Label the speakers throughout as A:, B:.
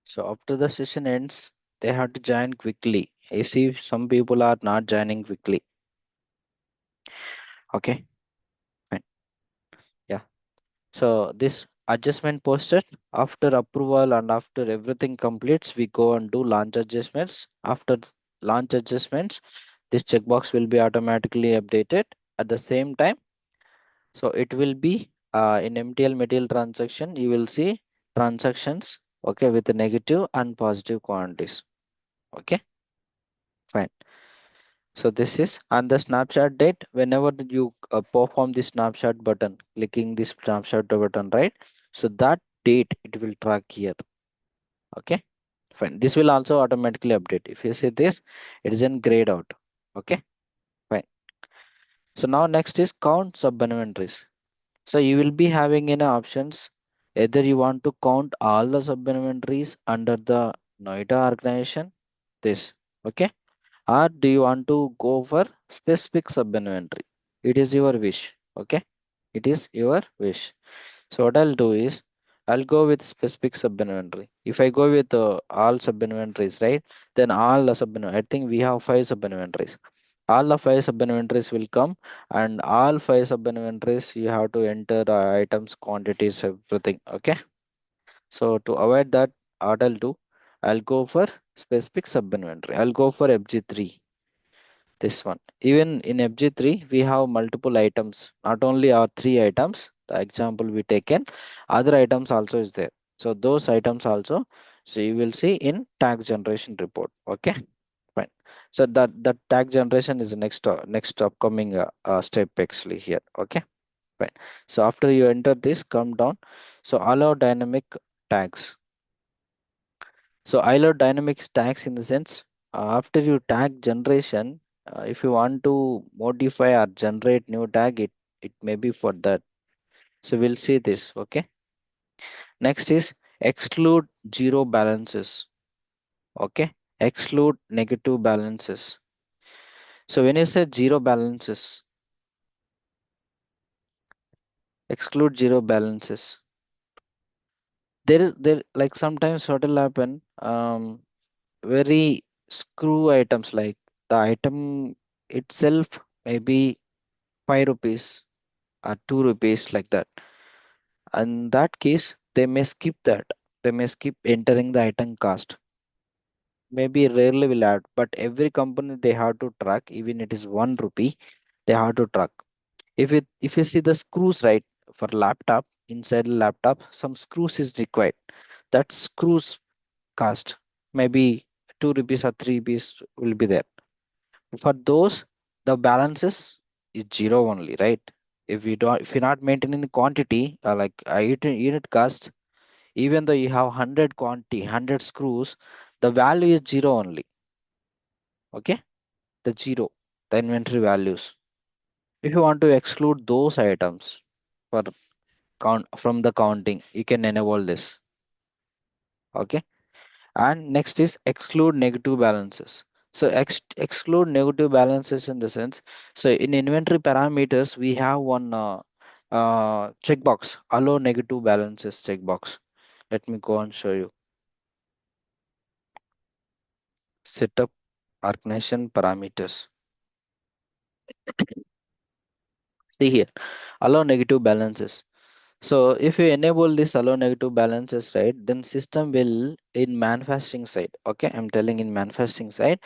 A: So after the session ends, they have to join quickly. I see some people are not joining quickly. Okay, fine. Yeah. So this adjustment posted after approval and after everything completes, we go and do launch adjustments. After launch adjustments, this checkbox will be automatically updated. At the same time, so it will be in MTL material transaction, you will see transactions, okay, with the negative and positive quantities. Okay, fine. So this is and the snapshot date whenever you perform the snapshot button, clicking this snapshot button, right? So that date it will track here. Okay, fine. This will also automatically update. If you see this, it is in grayed out. Okay, fine. So now next is count sub inventories. So you will be having in options either you want to count all the sub inventories under the Noida organization, this, okay, or do you want to go for specific sub inventory? It is your wish, okay, it is your wish. So what I'll do is I'll go with specific sub inventory. If I go with all sub inventories, right, then all the sub I think we have 5 sub inventories. All the 5 sub-inventories will come, and all 5 sub-inventories you have to enter items, quantities, everything. Okay. So to avoid that, what I'll do, I'll go for specific sub-inventory. I'll go for FG3. This one. Even in FG3, we have multiple items. Not only our 3 items, the example we taken, other items also is there. So those items also, so you will see in tag generation report. Okay. Fine. So that tag generation is the next upcoming step actually here. Okay. Fine. So after you enter this, come down. So allow dynamic tags. So allow dynamic tags in the sense after you tag generation, if you want to modify or generate new tag, it may be for that. So we'll see this. Okay. Next is exclude zero balances. Okay. Exclude negative balances. So when you say zero balances, exclude zero balances. There like sometimes what will happen, very screw items like the item itself maybe 5 rupees or 2 rupees like that. In that case, they may skip that. They may skip entering the item cost. Maybe rarely will add, but every company they have to track, even it is 1 rupee, they have to track. If you see the screws, right, for laptop, inside the laptop some screws is required. That screws cost maybe 2 rupees or 3 rupees will be there. For those, the balances is zero only, right? If you're not maintaining the quantity, like unit cost, even though you have 100 quantity, 100 screws, the value is zero only. Okay, the zero, the inventory values. If you want to exclude those items for count from the counting, you can enable this. Okay, and next is exclude negative balances. So exclude negative balances in the sense, so in inventory parameters we have one checkbox, allow negative balances checkbox. Let me go and show you. Setup organization parameters. See here, allow negative balances. So if you enable this allow negative balances, right, then system will in manufacturing side. Okay, I'm telling in manufacturing side.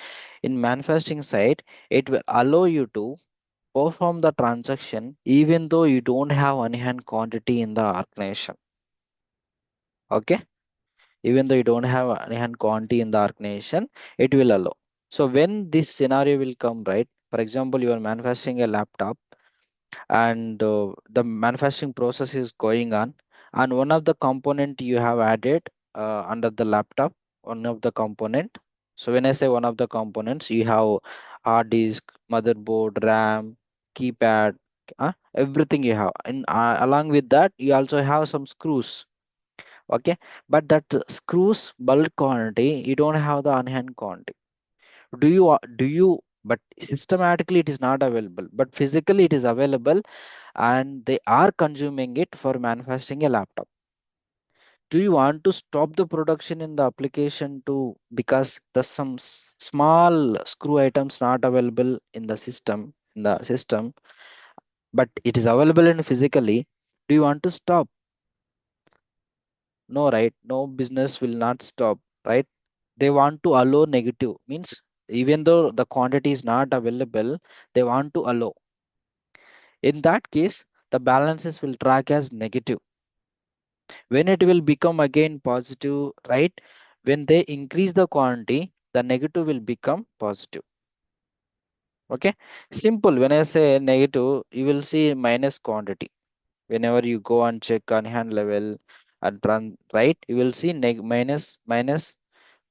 A: In manufacturing side, it will allow you to perform the transaction even though you don't have on hand quantity in the organization. Okay, even though you don't have on hand quantity in the organization, it will allow. So when this scenario will come, right? For example, you are manufacturing a laptop and the manufacturing process is going on, and one of the component you have added under the laptop, one of the component. So when I say one of the components, you have hard disk, motherboard, RAM, keypad, everything you have, and along with that you also have some screws. Okay, but that screws bulk quantity you don't have the on hand quantity. Do you but systematically it is not available, but physically it is available, and they are consuming it for manufacturing a laptop. Do you want to stop the production in the application to because there's some small screw items not available in the system, but it is available in physically? Do you want to stop? No, right? No business will not stop, right? They want to allow negative means even though the quantity is not available, they want to allow. In that case, the balances will track as negative. When it will become again positive, right? When they increase the quantity, the negative will become positive. Okay, simple. When I say negative, you will see minus quantity. Whenever you go and check on hand level and run, right, you will see minus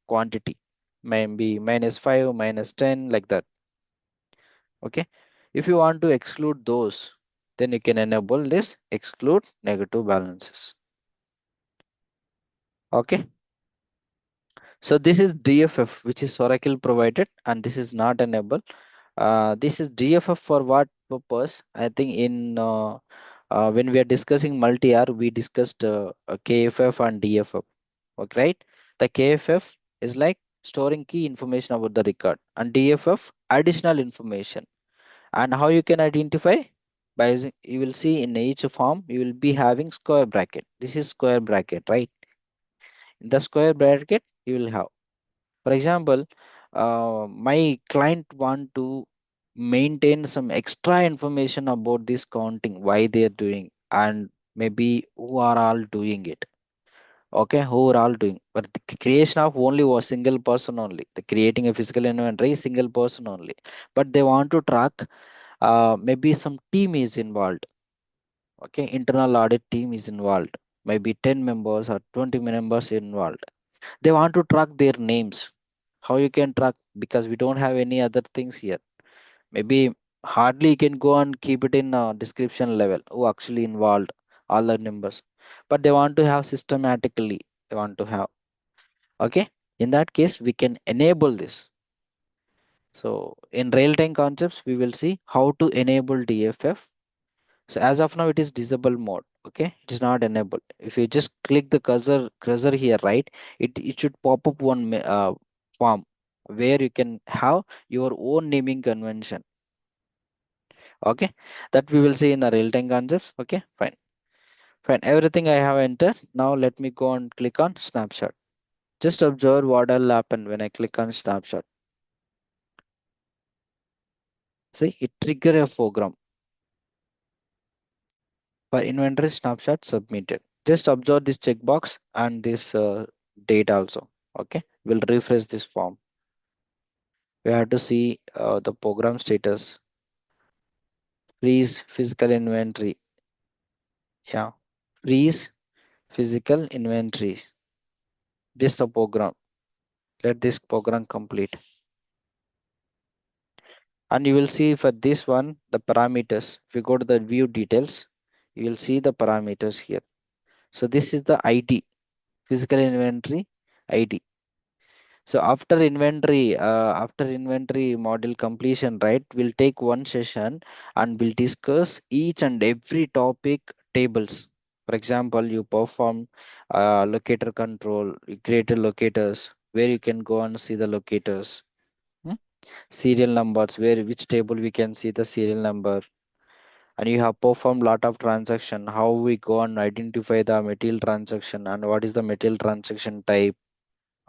A: quantity, maybe -5, -10, like that. Okay, if you want to exclude those, then you can enable this exclude negative balances. Okay, so this is DFF, which is Oracle provided, and this is not enabled. This is DFF for what purpose? I think in when we are discussing multi-R, we discussed KFF and DFF. Okay, right? The KFF is like storing key information about the record, and DFF additional information. And how you can identify? By using, you will see in each form you will be having square bracket. This is square bracket, right? In the square bracket you will have, for example, my client want to maintain some extra information about this counting, why they are doing, and maybe who are all doing it. Okay, who are all doing, but the creation of only a single person only, the creating a physical inventory single person only, but they want to track, maybe some team is involved. Okay, internal audit team is involved, maybe 10 members or 20 members involved. They want to track their names. How you can track? Because we don't have any other things here. Maybe hardly you can go and keep it in description level who actually involved all the numbers, but they want to have systematically, they want to have. Okay, in that case we can enable this. So in real time concepts we will see how to enable DFF. So as of now it is disable mode. Okay, it is not enabled. If you just click the cursor here, right, it should pop up one form where you can have your own naming convention. Okay, that we will see in the real time concepts. Okay, fine. Fine, everything I have entered. Now let me go and click on snapshot. Just observe what will happen when I click on snapshot. See, it trigger a program for inventory snapshot submitted. Just observe this checkbox and this date also. Okay, we'll refresh this form. We have to see the program status. Freeze physical inventory. Yeah, freeze physical inventory. This is the program. Let this program complete. And you will see for this one the parameters. If you go to the view details, you will see the parameters here. So this is the ID, physical inventory ID. So after inventory module completion, right, we'll take one session and we'll discuss each and every topic tables. For example, you perform locator control, you created locators where you can go and see the locators. Hmm? Serial numbers, where which table we can see the serial number, and you have performed lot of transaction, how we go and identify the material transaction and what is the material transaction type.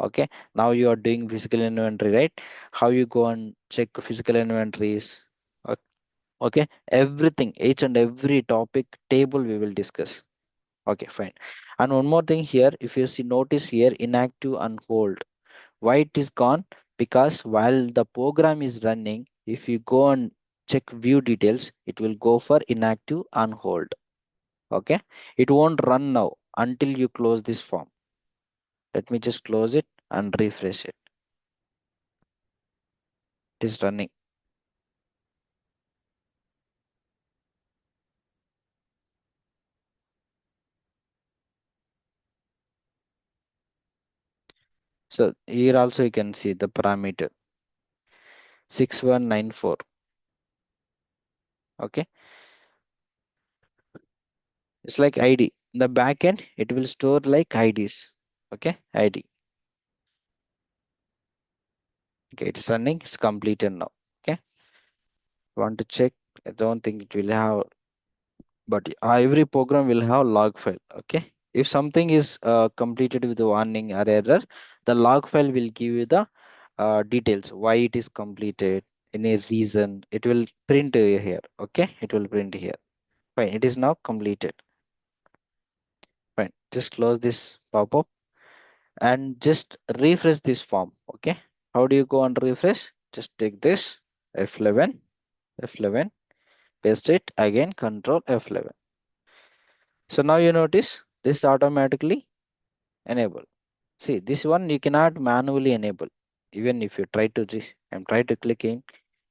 A: Okay, now you are doing physical inventory, right? How you go and check physical inventories. Okay, everything, each and every topic table we will discuss. Okay, fine. And one more thing here, if you see, notice here inactive and hold. Why it is gone? Because while the program is running, if you go and check view details, it will go for inactive and hold. Okay, it won't run now until you close this form. Let me just close it and refresh it. It is running. So here also you can see the parameter 6194. Okay, it's like ID. In the back end, it will store like IDs. Okay, ID. Okay, it's running, it's completed now. Okay, want to check? I don't think it will have, but every program will have log file. Okay, if something is completed with a warning or error, the log file will give you the details why it is completed, any reason. It will print here. Okay, it will print here. Fine, it is now completed. Fine, just close this pop-up and just refresh this form. Okay, how do you go and refresh? Just take this F11, F11, paste it again, Control F11. So now you notice this automatically enable. See, this one you cannot manually enable. Even if you try to this, I'm trying to click in,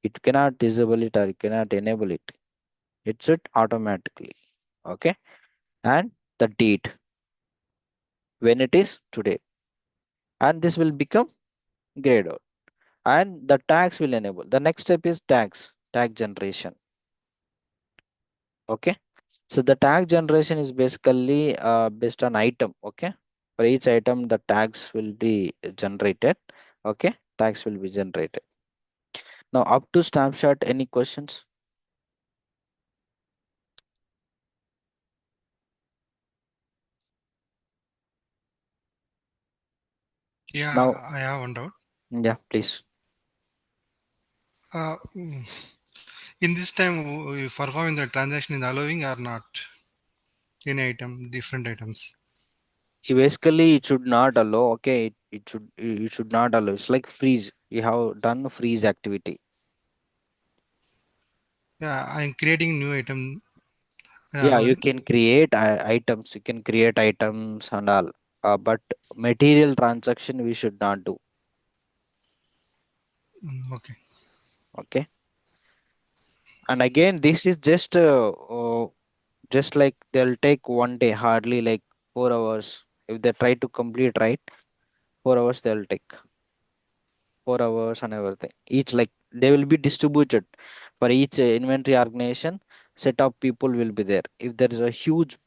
A: it cannot disable it or you cannot enable it. It's it automatically. Okay, and the date when it is today, and this will become grayed out. And the tags will enable. The next step is tag generation. Okay, so the tag generation is basically based on item. Okay, for each item the tags will be generated. Okay, tags will be generated. Now up to snapshot, any questions?
B: Yeah,
A: Now,
B: I have one doubt.
A: yeah, please.
B: Mm, in this time, we performing the transaction is allowing or not? Any item, different items.
A: Basically it should not allow. Okay, it should not allow. It's like freeze. You have done freeze activity.
B: Yeah, I'm creating new item and
A: Yeah, you
B: allowing.
A: can create items. You can create items and all. But material transaction we should not do.
B: Okay.
A: Okay. And again, this is just like they'll take one day, hardly like 4 hours. If they try to complete right, 4 hours they'll take. 4 hours and everything. Each like they will be distributed for each inventory organization. Set of people will be there. If there is a huge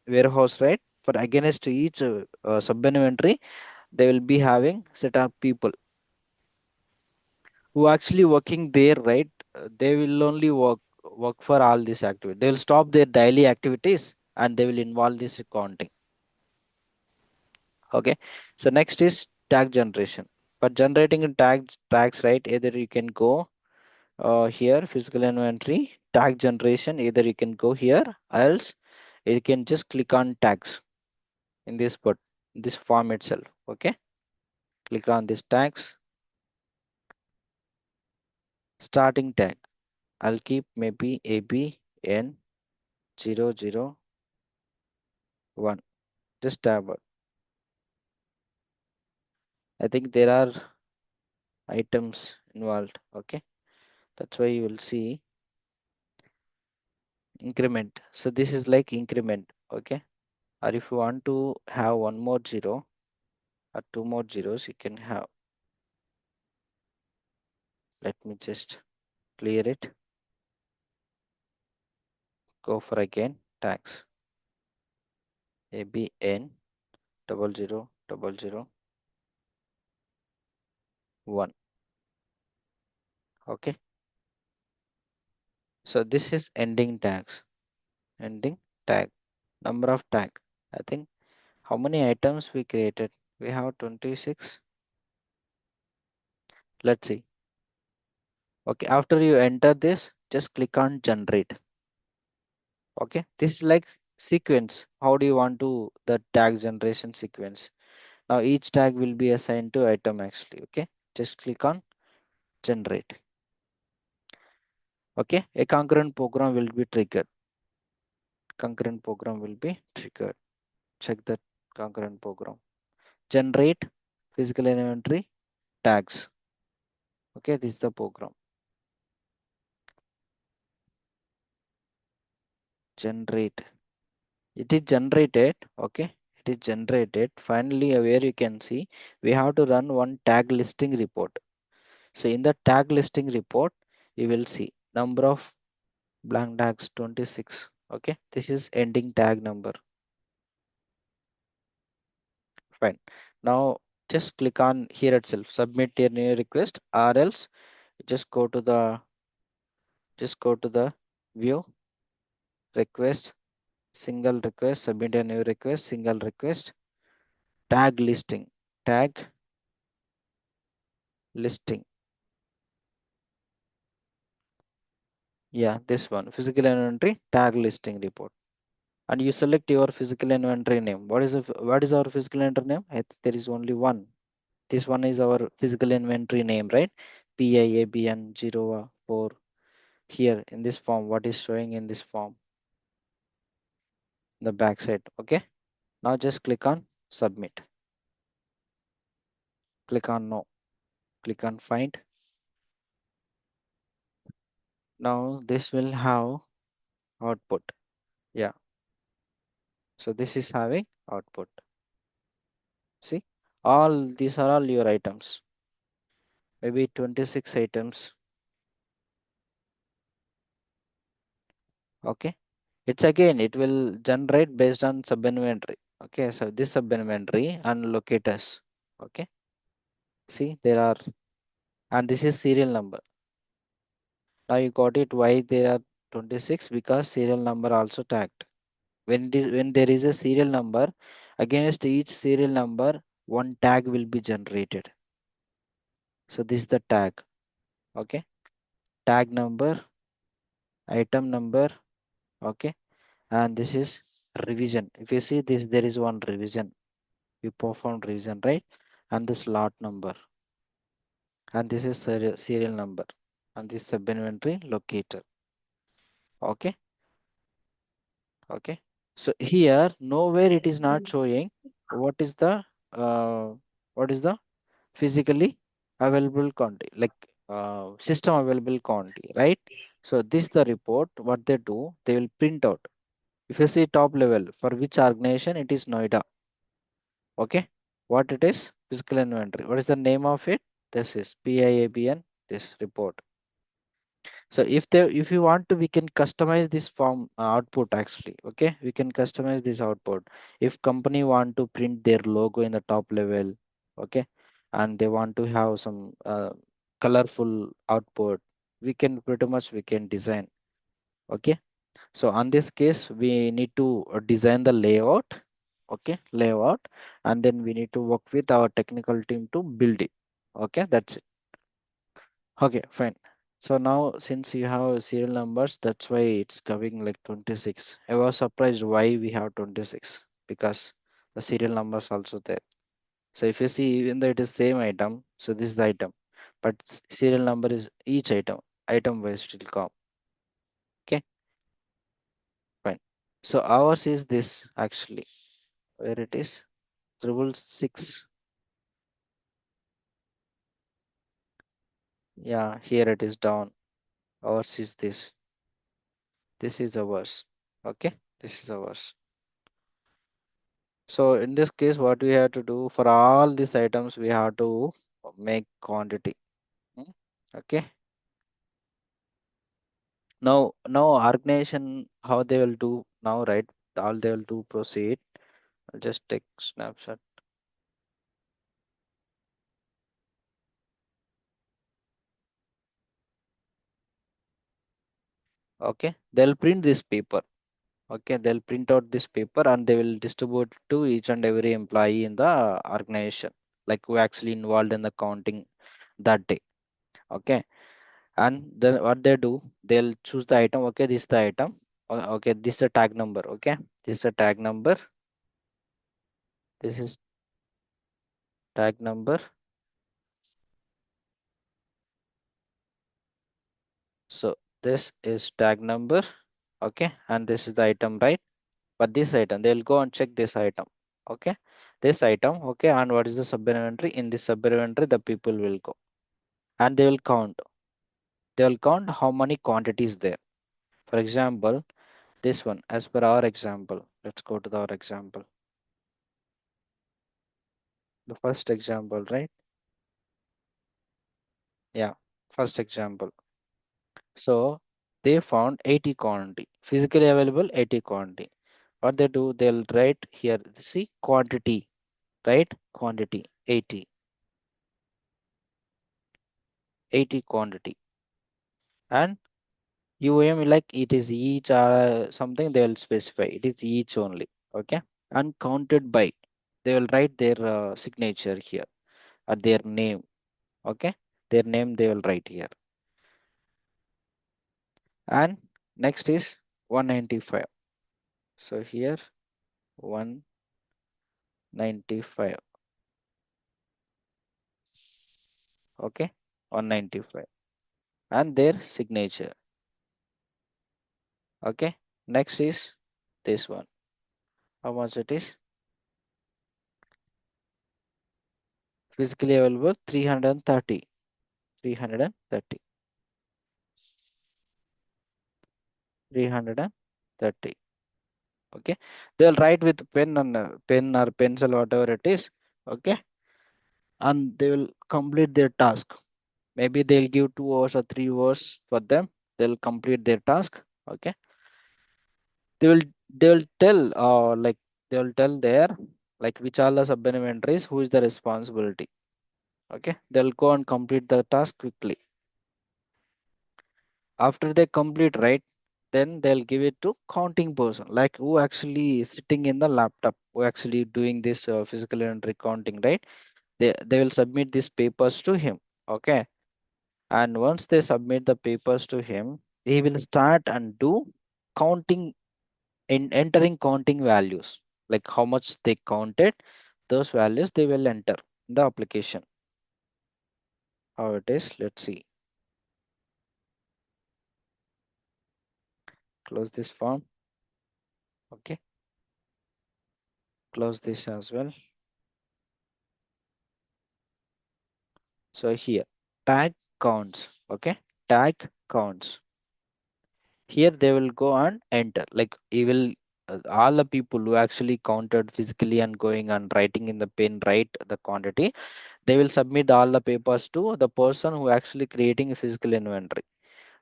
A: warehouse, right? For against each sub inventory, they will be having set of people who actually working there, right? They will only work for all this activity. They will stop their daily activities and they will involve this accounting. Okay. So next is tag generation. For generating a tags, right? Either you can go here, physical inventory, tag generation. Either you can go here, else you can just click on tags in this form itself. Okay. Click on this tags, starting tag. I'll keep maybe ABN 001. Just tab out. I think there are items involved. Okay, that's why you will see increment. So this is like increment. Okay, or if you want to have one more zero or two more zeros, you can have. Let me just clear it. Go for again tax. ABN 00001. Okay, so this is ending tags. Ending tag. Number of tag. I think how many items we created? We have 26. Let's see. Okay, after you enter this, just click on generate. Okay, this is like sequence. How do you want to the tag generation sequence? Now each tag will be assigned to item actually. Okay, just click on generate. Okay, a concurrent program will be triggered. Concurrent program will be triggered. Check the concurrent program. Generate physical inventory tags. Okay, this is the program. Generate. It is generated. Okay, it is generated. Finally, where you can see we have to run one tag listing report. So in the tag listing report, you will see number of blank tags 26. Okay, this is ending tag number. Fine. Now just click on here itself, submit your new request, or else just go to the view request, single request, submit a new request, single request, tag listing, tag listing. Yeah, this one, physical inventory tag listing report. And you select your physical inventory name. What is our physical inventory name? There is only one. This one is our physical inventory name, right? PIABN04. Here in this form, what is showing in this form? The backside. Okay. Now just click on submit. Click on no. Click on find. Now this will have output. Yeah. So this is having output. See, all these are all your items. Maybe 26 items. Okay. It's again, it will generate based on sub inventory. Okay. So this sub inventory and locators. Okay. See, there are, and this is serial number. Now you got it. Why there are 26? Because serial number also tagged. When there is a serial number, against each serial number, one tag will be generated. So this is the tag. Okay. Tag number, item number. Okay. And this is revision. If you see this, there is one revision. You performed revision, right? And this lot number. And this is serial number. And this sub inventory locator. Okay. Okay. So here nowhere it is not showing what is the uh, what is the physically available quantity, like system available quantity, right? So this the report. What they do, they will print out. If you see top level, for which organization, it is Noida. Okay, what it is? Physical inventory. What is the name of it? This is PIABN. This report. So if you want to, we can customize this form output actually. Okay, we can customize this output. If company want to print their logo in the top level, okay, and they want to have some colorful output, we can design. Okay, so on this case, we need to design the layout. Okay, layout, and then we need to work with our technical team to build it. Okay, that's it. Okay, fine. So now since you have serial numbers, that's why it's coming like 26. I was surprised why we have 26 because the serial numbers also there. So if you see, even though it is same item, so this is the item, but serial number is each item wise it will come. Okay, fine. So ours is this actually, where it is 666. Yeah, here it is down. Ours is this. This is ours. Okay, this is ours. So in this case, what we have to do for all these items, we have to make quantity. Hmm, okay. Now organization, how they will do now, right? All they will do proceed. I'll just take snapshot. Okay. They'll print this paper. Okay. They'll print out this paper and they will distribute to each and every employee in the organization, like who actually involved in the counting that day. Okay, and then what they do, they'll choose the item. Okay, this is the item. Okay, this is the tag number. Okay, this is a tag number. This is tag number. So this is tag number. Okay, and this is the item, right? But this item, they'll go and check this item. Okay, this item. Okay, and what is the sub inventory? In this sub inventory, the people will go and they will count. They will count how many quantities there. For example, this one, as per our example, let's go to our example. The first example, right? Yeah, first example. So they found 80 quantity, physically available 80 quantity. What they do, they'll write here, see quantity. right? Quantity 80, 80 quantity. And UM like it is each something they will specify. It is each only. Okay. And counted by. They will write their signature here or their name. Okay. Their name they will write here. And next is 195. So here 195. Okay. 195. And their signature. Okay. Next is this one. How much it is? Physically available 330. 330. 330. Okay. They'll write with pen and pen or pencil, whatever it is. Okay. And they will complete their task. Maybe they'll give 2 hours or 3 hours for them. They'll complete their task. Okay. They will tell like they will tell there like which are the supplementaries, who is the responsibility. Okay. They'll go and complete the task quickly. After they complete, right, then they'll give it to counting person, like who actually is sitting in the laptop, who actually doing this physical inventory counting, right? They will submit these papers to him. Okay. And once they submit the papers to him, he will start and do counting, in entering counting values, like how much they counted, those values they will enter in the application. How it is, let's see. Close this form. Okay. Close this as well. So here tag counts. Okay. Tag counts. Here they will go and enter, like he will all the people who actually counted physically and going and writing in the pen, write the quantity, they will submit all the papers to the person who actually creating a physical inventory.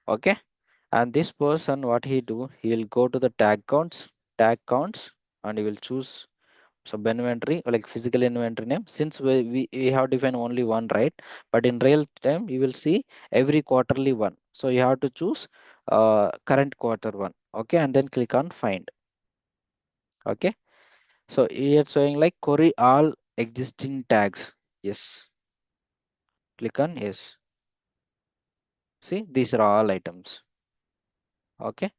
A: Okay. And this person, what he do, he will go to the tag counts, and he will choose sub inventory or like physical inventory name. Since we have defined only one, right? But in real time you will see every quarterly one, so you have to choose current quarter one. Okay. And then click on find. Okay. So here showing like query all existing tags. Yes. Click on yes. See, these are all items. Okay.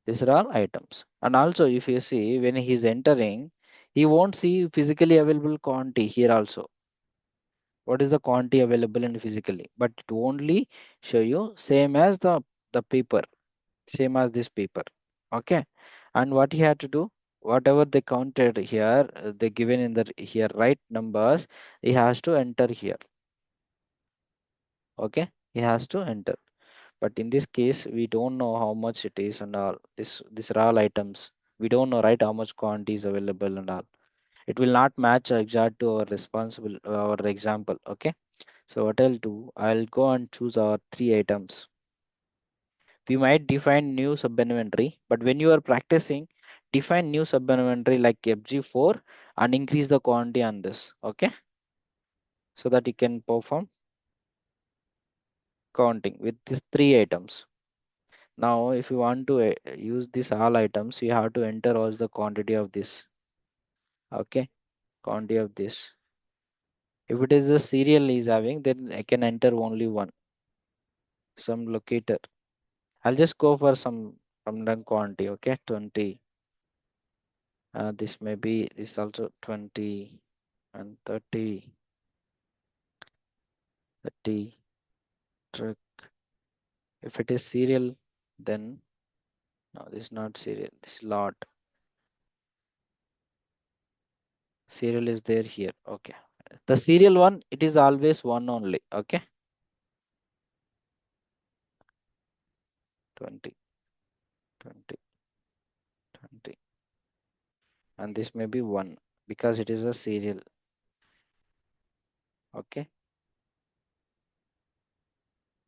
A: These are all items. And also if you see when he's entering, he won't see physically available quantity here also. What is the quantity available in physically, but it only show you same as the paper, same as this paper. Okay. And what he had to do, whatever they counted here, they given in the here right numbers, he has to enter here. Okay. He has to enter, but in this case we don't know how much it is and all this, these are all items. We don't know, right, how much quantity is available and all. It will not match exact to our responsible our example. Okay. So what I'll do, I'll go and choose our three items. We might define new sub-inventory, but when you are practicing, define new sub-inventory like FG4 and increase the quantity on this. Okay. So that you can perform counting with these three items. Now, if you want to use these all items, you have to enter also the quantity of this. Okay. Quantity of this. If it is the serial is having, then I can enter only one. Some locator. I'll just go for some random quantity. Okay. 20. This may be this also 20 and 30. 30 truck. If it is serial, then no, this is not serial. This lot. Serial is there here. Okay. The serial one, it is always one only. Okay. 20, 20, 20. And this may be one because it is a serial. Okay.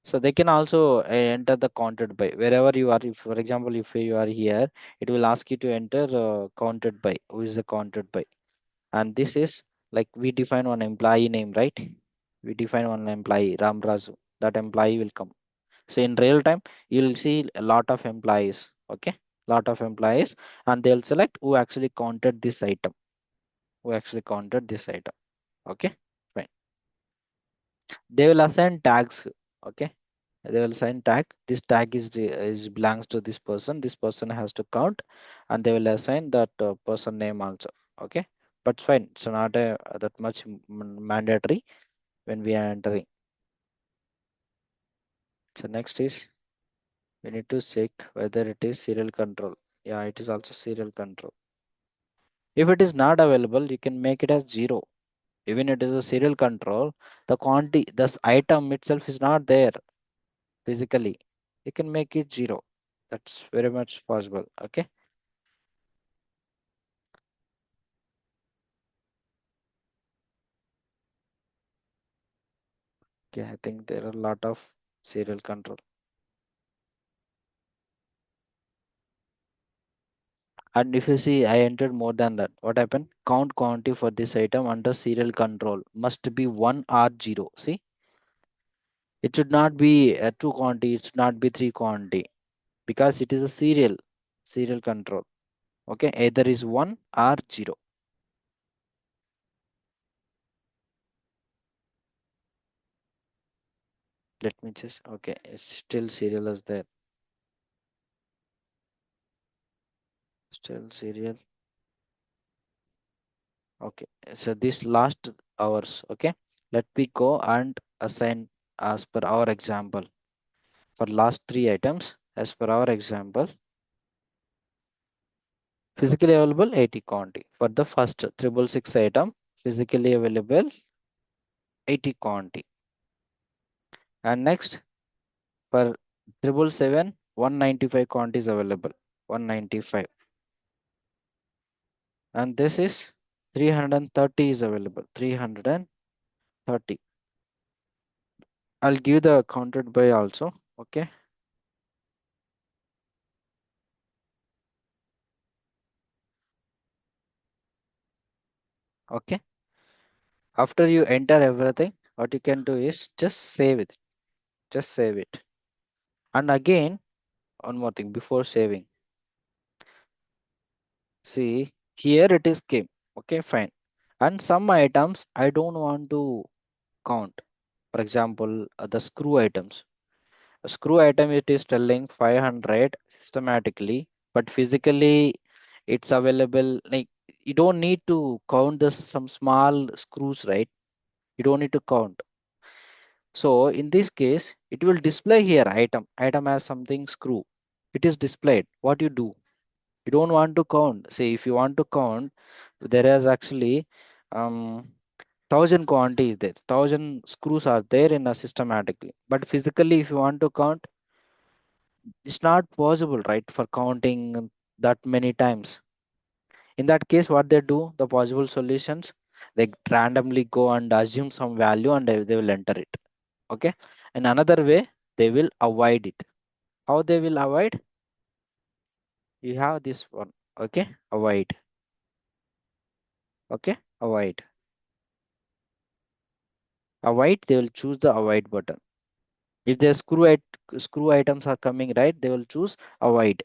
A: So they can also enter the counted by wherever you are. If, for example, if you are here, it will ask you to enter counted by. Who is the counted by? And this is like we define one employee name, right? We define one employee, Ramrazu. That employee will come. So in real time, you'll see a lot of employees, okay? Lot of employees, and they'll select who actually counted this item, who actually counted this item, okay? Fine. They will assign tags, okay? They will assign tag. This tag is belongs to this person. This person has to count, and they will assign that person name also, okay? But fine, it's not that much mandatory when we are entering. So next is we need to check whether it is serial control. Yeah, it is also serial control. If it is not available, you can make it as 0. Even it is a serial control, the quantity, this item itself is not there physically. You can make it 0. That's very much possible. Okay. Okay, I think there are a lot of serial control. And if you see, I entered more than that. What happened? Count quantity for this item under serial control must be 1 or 0. See, it should not be a 2 quantity, it should not be 3 quantity because it is a serial control. Okay, either is 1 or 0. Let me just, okay, it's still serial is there. Still serial. Okay, so this last hours, okay, let me go and assign as per our example. For last 3 items, as per our example, physically available 80 quantity. For the first 666 item, physically available 80 quantity. And next, for 777, 195 quantity is available. 195. And this is 330 is available. 330. I'll give the counted by also. Okay. Okay. After you enter everything, what you can do is just save it. Just save it. And again, one more thing before saving. See, here it is came. Okay, fine. And some items I don't want to count. For example, the screw items. A screw item it is telling 500 systematically, but physically it's available. Like you don't need to count this some small screws, right? You don't need to count. So in this case, it will display here item. Item has something screw. It is displayed. What you do? You don't want to count. Say if you want to count, there is actually 1,000 quantities there. 1,000 screws are there in a systematically. But physically, if you want to count, it's not possible, right? For counting that many times. In that case, what they do, the possible solutions, they randomly go and assume some value and they will enter it. Okay. In another way, they will avoid it. How they will avoid? You have this one. Okay. Avoid. Okay. Avoid. Avoid, they will choose the avoid button. If the screw items are coming, right, they will choose avoid.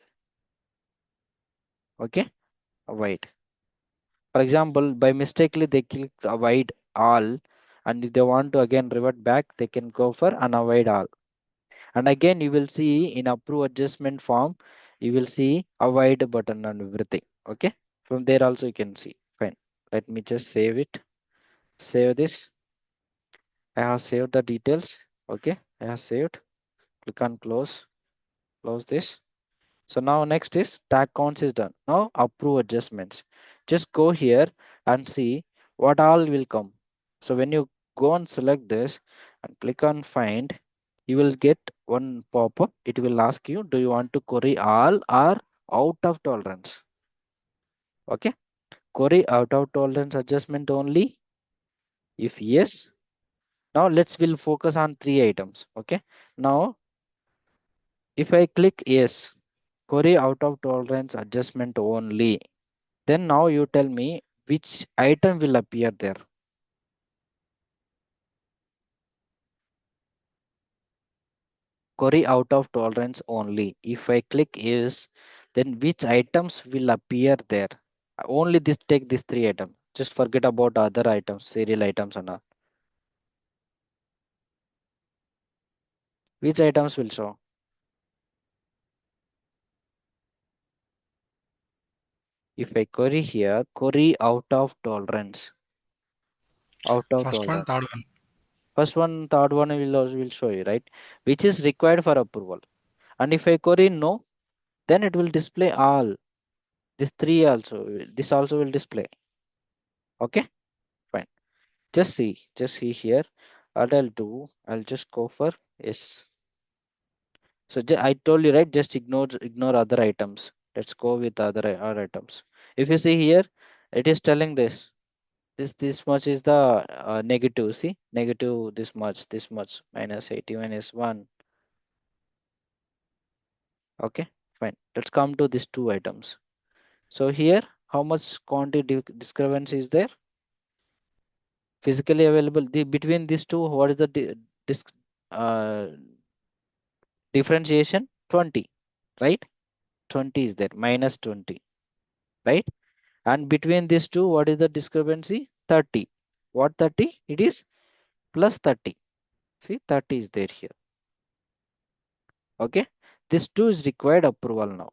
A: Okay. Avoid. For example, by mistakenly they click avoid all, and if they want to again revert back, they can go for unavoid all. And again, you will see in approve adjustment form, you will see avoid button and everything. Okay. From there also you can see. Fine. Let me just save it. Save this. I have saved the details. Okay. I have saved. Click on close. Close this. So now next is tag counts is done. Now approve adjustments. Just go here and see what all will come. So when you go and select this and click on find, you will get one pop-up. It will ask you, do you want to query all or out of tolerance? Okay. Query out of tolerance adjustment only. If yes, now will focus on 3 items. Okay. Now if I click yes, query out of tolerance adjustment only. Then now you tell me which item will appear there? Query out of tolerance only. If I click is, then which items will appear there? Only this, take these three items. Just forget about other items, serial items and all. Which items will show? If I query here, query out of tolerance. Out of
B: First one,
A: tolerance.
B: third one.
A: First one, third one will show you, right? Which is required for approval. And if I query no, then it will display all. This three also, this also will display. Okay, fine. Just see here. What I'll do, I'll just go for yes. So I told you, right? Just ignore other items. Let's go with other items. If you see here, it is telling this much is the negative. See, negative this much minus 80 minus 1. Okay, fine. Let's come to these two items. So here, how much quantity discrepancy is there? Physically available. Between these two, what is the dis, uh, differentiation? 20, right? 20 is there, minus 20, right? And between these two, what is the discrepancy? 30. What 30? It is plus 30. See, 30 is there here. Okay. This two is required approval now.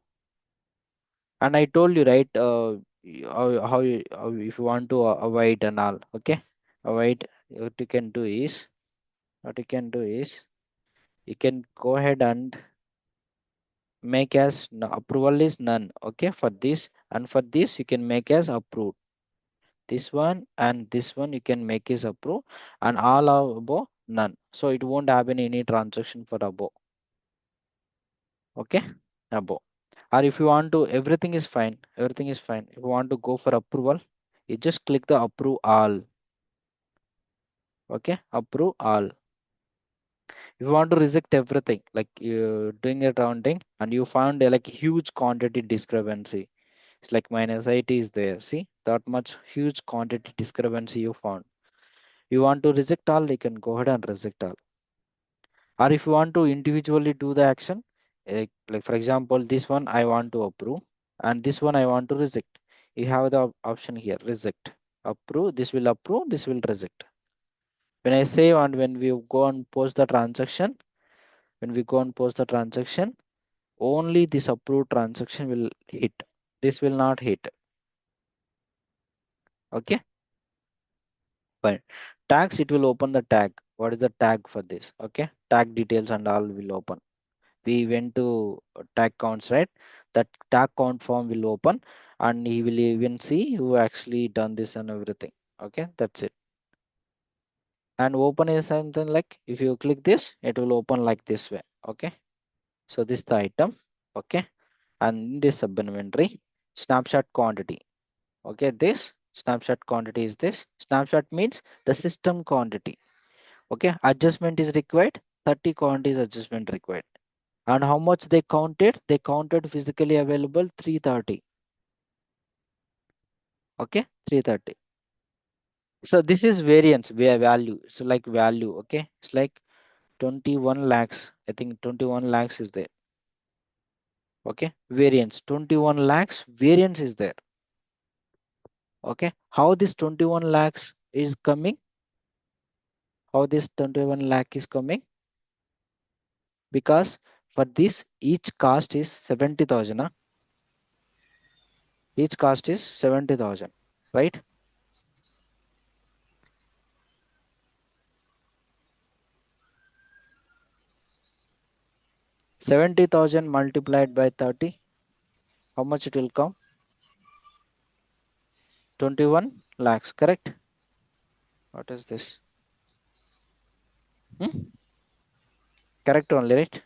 A: And I told you, right? If you want to avoid and all. Okay. Avoid. What you can do is you can go ahead and make as approval is none. Okay. For this and for this, you can make as approved. This one and this one you can make is approved, and all are above none. So it won't happen any transaction for above. Okay, above. Or if you want to, everything is fine. Everything is fine. If you want to go for approval, you just click the approve all. Okay, approve all. If you want to reject everything, like you doing a rounding and you found like huge quantity discrepancy. It's like minus 80 is there. See that much huge quantity discrepancy you found. You want to reject all, you can go ahead and reject all. Or if you want to individually do the action, like for example, this one I want to approve and this one I want to reject. You have the option here, reject, approve, this will reject. When I save and when we go and post the transaction, when we go and post the transaction, only this approved transaction will hit. This will not hit. Okay, but tags, it will open the tag. What is the tag for this? Okay, tag details and all will open. We went to tag counts, right? That tag count form will open and he will even see who actually done this and everything. Okay, that's it. And open is something like if you click this, it will open like this way. Okay, so this is the item. Okay, and in this sub inventory, snapshot quantity. Okay, this snapshot quantity is this. Snapshot means the system quantity. Okay, adjustment is required. 30 quantity is adjustment required. And how much they counted? They counted physically available 330. Okay, 330. So this is variance where value. So like value. Okay, it's like 21 lakhs. I think 21 lakhs is there. Okay, variance 21 lakhs. Variance is there. Okay, how this 21 lakhs is coming? How this 21 lakh is coming? Because for this each cost is 70,000. Huh? Each cost is 70,000, right? 70,000 multiplied by 30, how much it will come? 21 lakhs, correct? What is this? Hmm? Correct only, right?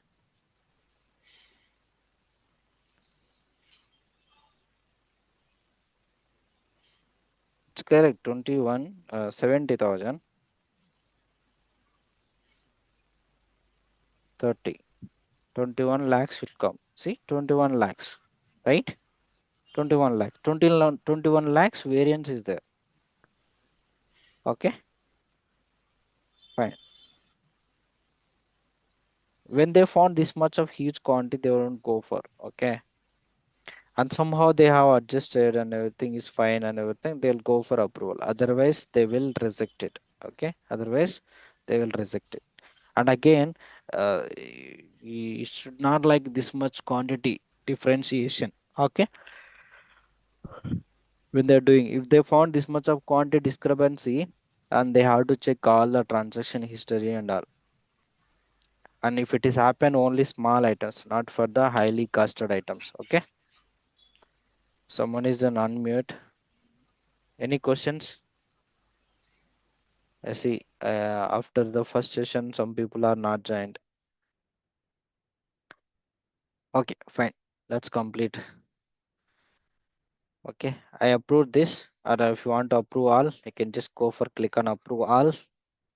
A: It's correct. 21, 70,000, 30. 21 lakhs will come. See, 21 lakhs, right? 21 lakhs. 21 lakhs variance is there. Okay, fine. When they found this much of huge quantity, they won't go for. Okay, and somehow they have adjusted and everything is fine and everything, they'll go for approval. Otherwise, they will reject it. Okay, otherwise, they will reject it. And again, it should not like this much quantity differentiation. Okay, when they're doing, if they found this much of quantity discrepancy, and they have to check all the transaction history and all. And if it is happen only small items, not for the highly costed items. Okay, someone is an unmute. Any questions? I see. After the first session, some people are not joined. Okay, fine. Let's complete. Okay, I approve this. Or if you want to approve all, you can just go for click on approve all.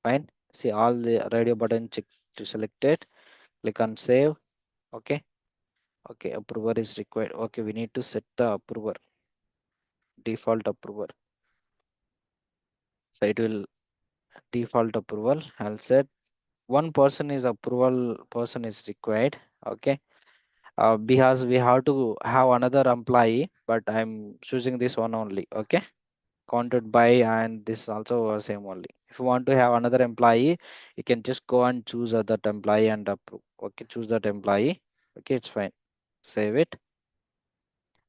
A: Fine. See all the radio button check to select it. Click on save. Okay. Okay, approver is required. Okay, we need to set the approver, default approver. So it will default approval. I'll set one person is approval person is required. Okay. Because we have to have another employee, but I'm choosing this one only. Okay, counted by, and this also same only. If you want to have another employee, you can just go and choose that employee and approve. Okay, choose that employee. Okay, it's fine. Save it.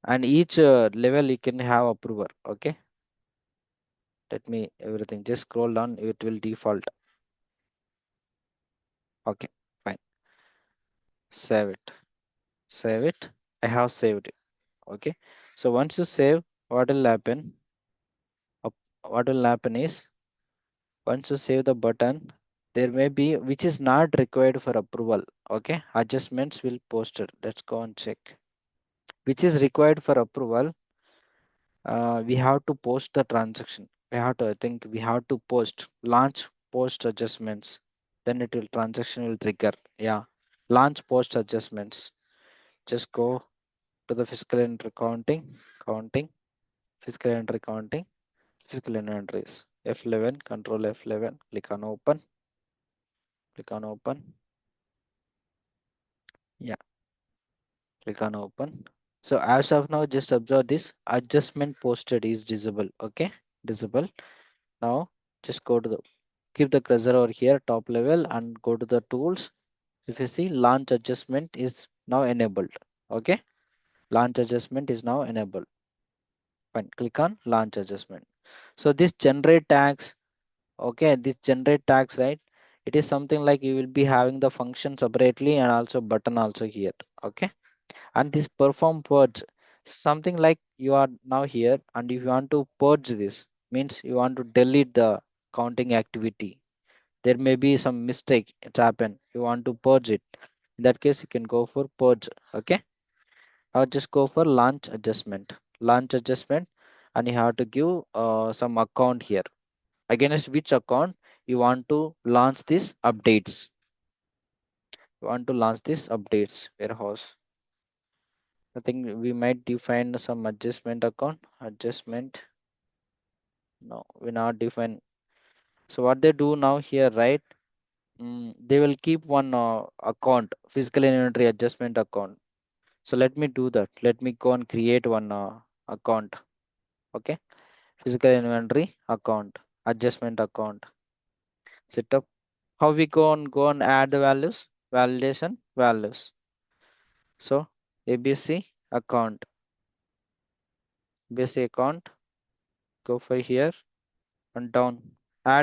A: And each level you can have approver. Okay, let me everything. Just scroll down. It will default. Okay, fine. Save it. Save it. I have saved it. Okay. So once you save, what will happen? up- what will happen is, once you save the button, there may be which is not required for approval. Okay, adjustments will posted. Let's go and check which is required for approval. We have to post the transaction. We have to, I think we have to post launch post adjustments, then it will transaction will trigger. Yeah, launch post adjustments. Just go to the fiscal entry counting fiscal entry counting, fiscal inventories, F11, control F11, click on open. Click on open. Yeah, click on open. So as of now, just observe this adjustment posted is visible. Okay, visible. Now just go to the, keep the cursor over here, top level, and go to the tools. If you see launch adjustment is now enabled. Okay, launch adjustment is now enabled. Fine, click on launch adjustment. So this generate tags, okay, this generate tags, right? It is something like you will be having the function separately and also button also here. Okay, and this perform purge, something like you are now here, and if you want to purge this, means you want to delete the counting activity, there may be some mistake it's happened, you want to purge it. In that case, you can go for purge. Okay, now just go for launch adjustment, and you have to give some account here, against which account you want to launch this updates. You want to launch this updates warehouse. I think we might define some adjustment account. Adjustment. No, we not define. So what they do now here, right? They will keep one account, physical inventory adjustment account. So let me do that. Let me go and create one account. Okay, physical inventory account, adjustment account. Setup. How we go on add the values? Validation values. So ABC account, ABC account. Go for here and down. Add